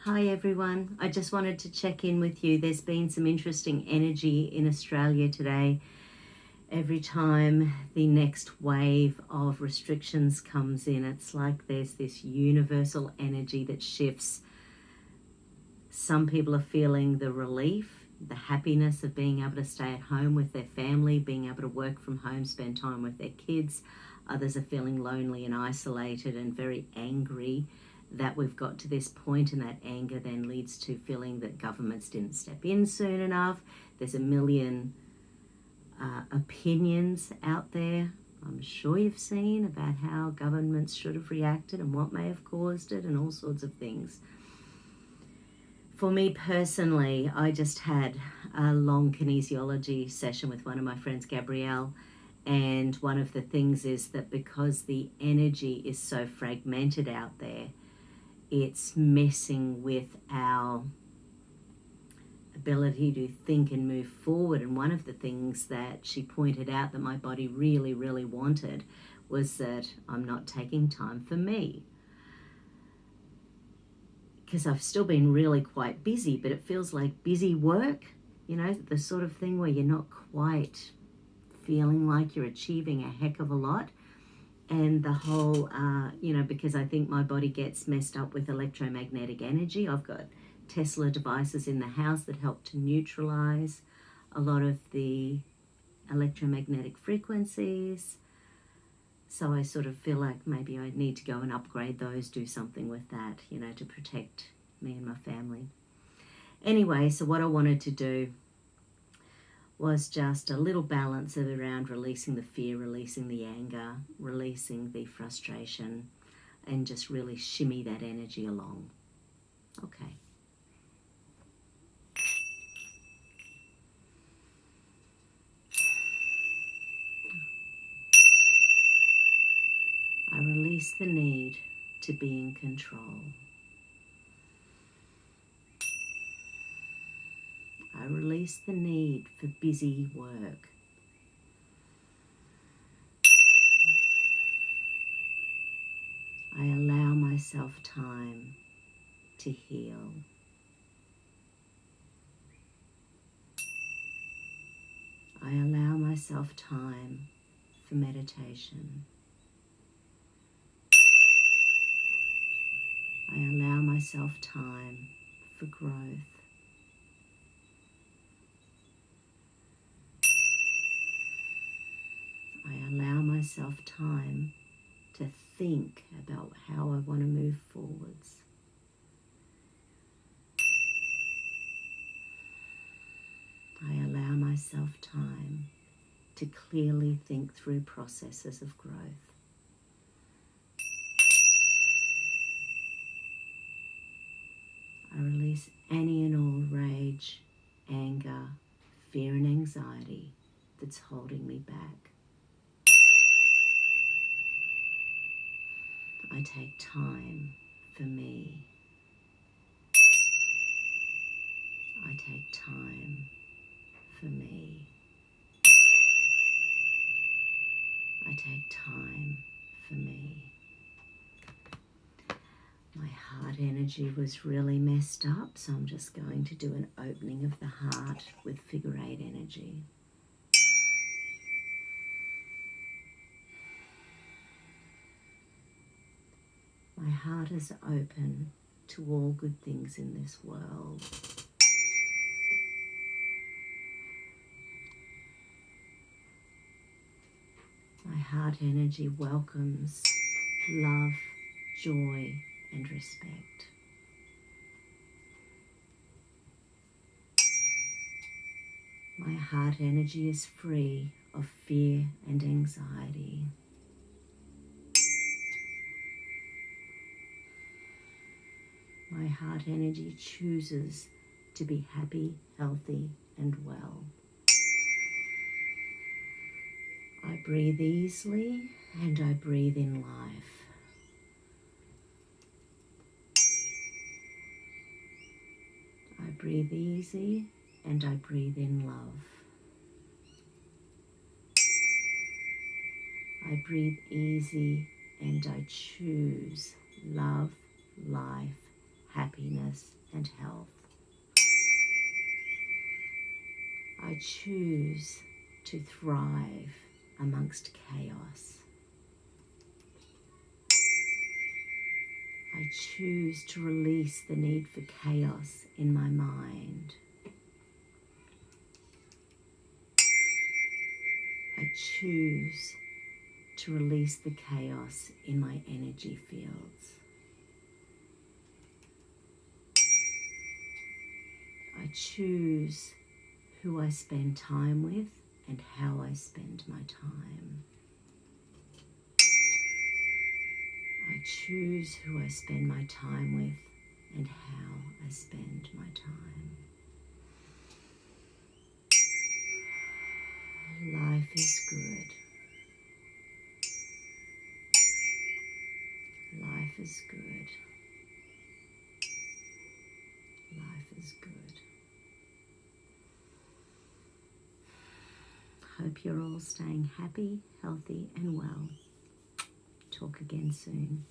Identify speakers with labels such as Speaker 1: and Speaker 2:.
Speaker 1: Hi everyone, I just wanted to check in with you. There's been some interesting energy in Australia today. Every time the next wave of restrictions comes in, it's like there's this universal energy that shifts. Some people are feeling the relief, the happiness of being able to stay at home with their family, being able to work from home, spend time with their kids. Others are feeling lonely and isolated and very angry that we've got to this point, and that anger then leads to feeling that governments didn't step in soon enough. There's a million opinions out there, I'm sure you've seen, about how governments should have reacted and what may have caused it and all sorts of things. For me personally, I just had a long kinesiology session with one of my friends, Gabrielle, and one of the things is that because the energy is so fragmented out there, it's messing with our ability to think and move forward. And one of the things that she pointed out that my body really, really wanted was that I'm not taking time for me. Because I've still been really quite busy, but it feels like busy work, the sort of thing where you're not quite feeling like you're achieving a heck of a lot. And the whole, because I think my body gets messed up with electromagnetic energy. I've got Tesla devices in the house that help to neutralize a lot of the electromagnetic frequencies. So I sort of feel like maybe I need to go and upgrade those, do something with that, to protect me and my family. Anyway, so what I wanted to do was just a little balance of around releasing the fear, releasing the anger, releasing the frustration, and just really shimmy that energy along. Okay. I release the need to be in control. I release the need for busy work. I allow myself time to heal. I allow myself time for meditation. I allow myself time for growth. I allow myself time to think about how I want to move forwards. I allow myself time to clearly think through processes of growth. I release any and all rage, anger, fear and anxiety that's holding me back. I take time for me. I take time for me. I take time for me. My heart energy was really messed up, so I'm just going to do an opening of the heart with figure 8 energy. My heart is open to all good things in this world. My heart energy welcomes love, joy, and respect. My heart energy is free of fear and anxiety. My heart energy chooses to be happy, healthy, and well. I breathe easily and I breathe in life. I breathe easy and I breathe in love. I breathe easy and I choose love, life, happiness, happiness and health. I choose to thrive amongst chaos. I choose to release the need for chaos in my mind. I choose to release the chaos in my energy fields. I choose who I spend time with and how I spend my time. I choose who I spend my time with and how I spend my time. Life is good. Life is good. Life is good. Hope you're all staying happy, healthy, and well. Talk again soon.